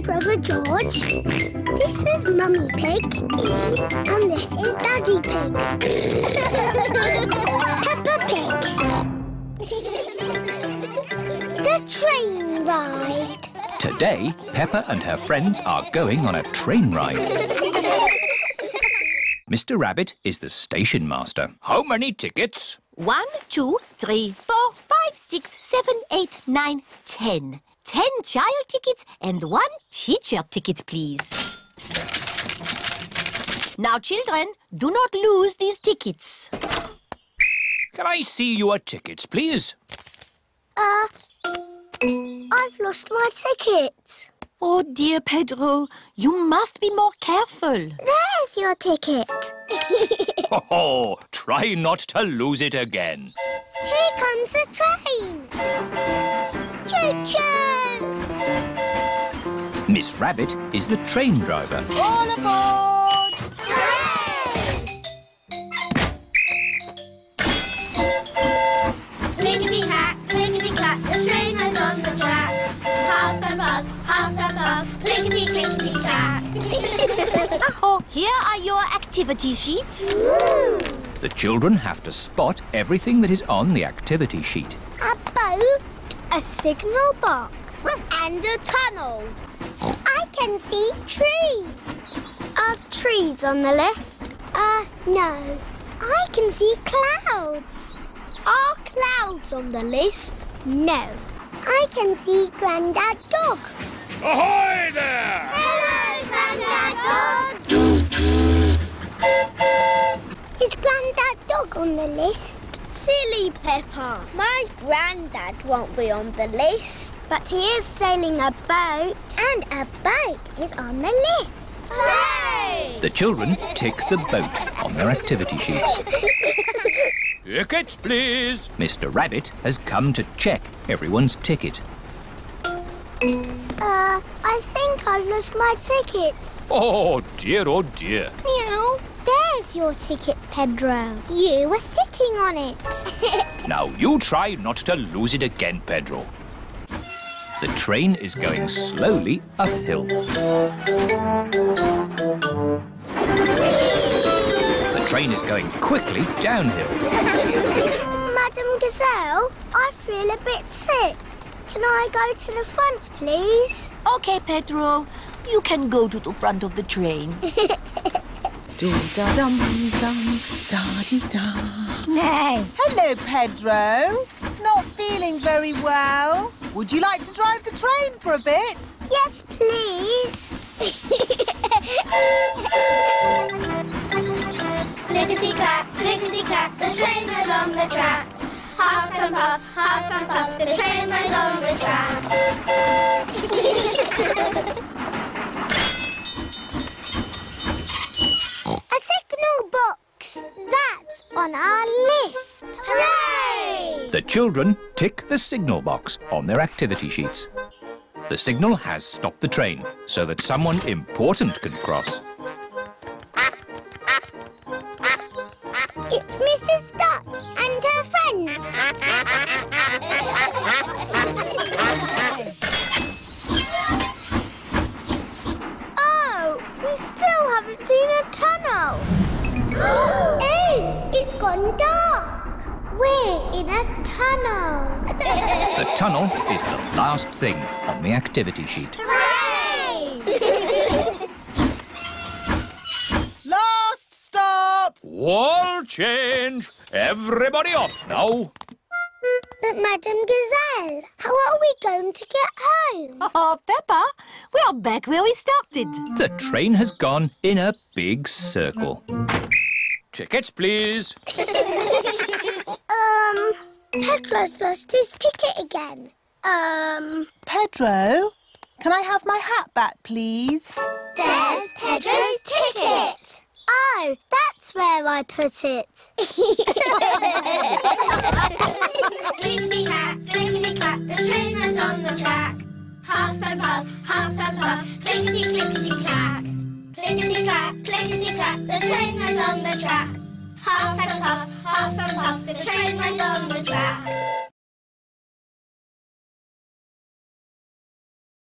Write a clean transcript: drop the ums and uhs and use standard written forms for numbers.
Brother George. This is Mummy Pig. And this is Daddy Pig. Peppa Pig. The train ride. Today, Peppa and her friends are going on a train ride. Mr. Rabbit is the station master. How many tickets? 1, 2, 3, 4, 5, 6, 7, 8, 9, 10. 10 child tickets and 1 teacher ticket, please. Now, children, do not lose these tickets. Can I see your tickets, please? I've lost my ticket. Oh, dear Pedro, you must be more careful. There's your ticket. Oh, try not to lose it again. Here comes the train. Choo-choo! Miss Rabbit is the train driver. All aboard! Hooray! Clickety-clack, clickety-clack, the train is on the track. Half and puff, clickety-clickety-clack. Oh, here are your activity sheets. The children have to spot everything that is on the activity sheet. A boat, a signal box, and a tunnel. I can see trees. Are trees on the list? No. I can see clouds. Are clouds on the list? No. I can see Grandad Dog. Ahoy there! Hello, Grandad Dog. Is Grandad Dog on the list? Silly Peppa. My Grandad won't be on the list. But he is sailing a boat. And a boat is on the list. Hooray! The children tick the boat on their activity sheets. Tickets, please. Mr. Rabbit has come to check everyone's ticket. I think I've lost my ticket. Oh, dear, oh, dear. Meow. There's your ticket, Pedro. You were sitting on it. Now you try not to lose it again, Pedro. The train is going slowly uphill. The train is going quickly downhill. Madam Gazelle, I feel a bit sick. Can I go to the front, please? Okay, Pedro, you can go to the front of the train. Do-da-dum-dum, da-dee-da. Nay. Hello, Pedro. Not feeling very well. Would you like to drive the train for a bit? Yes, please. Clickety-clack, clickety-clack, the train is on the track. Half and puff, the train is on the track. A signal box. That's on our list. Hooray! The children tick the signal box on their activity sheets. The signal has stopped the train so that someone important can cross. It's Mrs. Duck and her friends. Oh, we still haven't seen a tunnel. Oh, it's gone dark. We're in a tunnel. The tunnel is the last thing on the activity sheet. Hooray! Last stop! Wall change! Everybody off now! But Madam Gazelle, how are we going to get home? Oh, Peppa, we are back where we started. The train has gone in a big circle. Tickets, please. Pedro's lost his ticket again. Pedro, can I have my hat back, please? There's Pedro's ticket. Oh, that's where I put it. Clickety-clack, clickety-clack, the train is on the track. Half and puff, clickety-clickety-clack. Clickety-clack, clickety-clack, the train is on the track. Half and puff, the train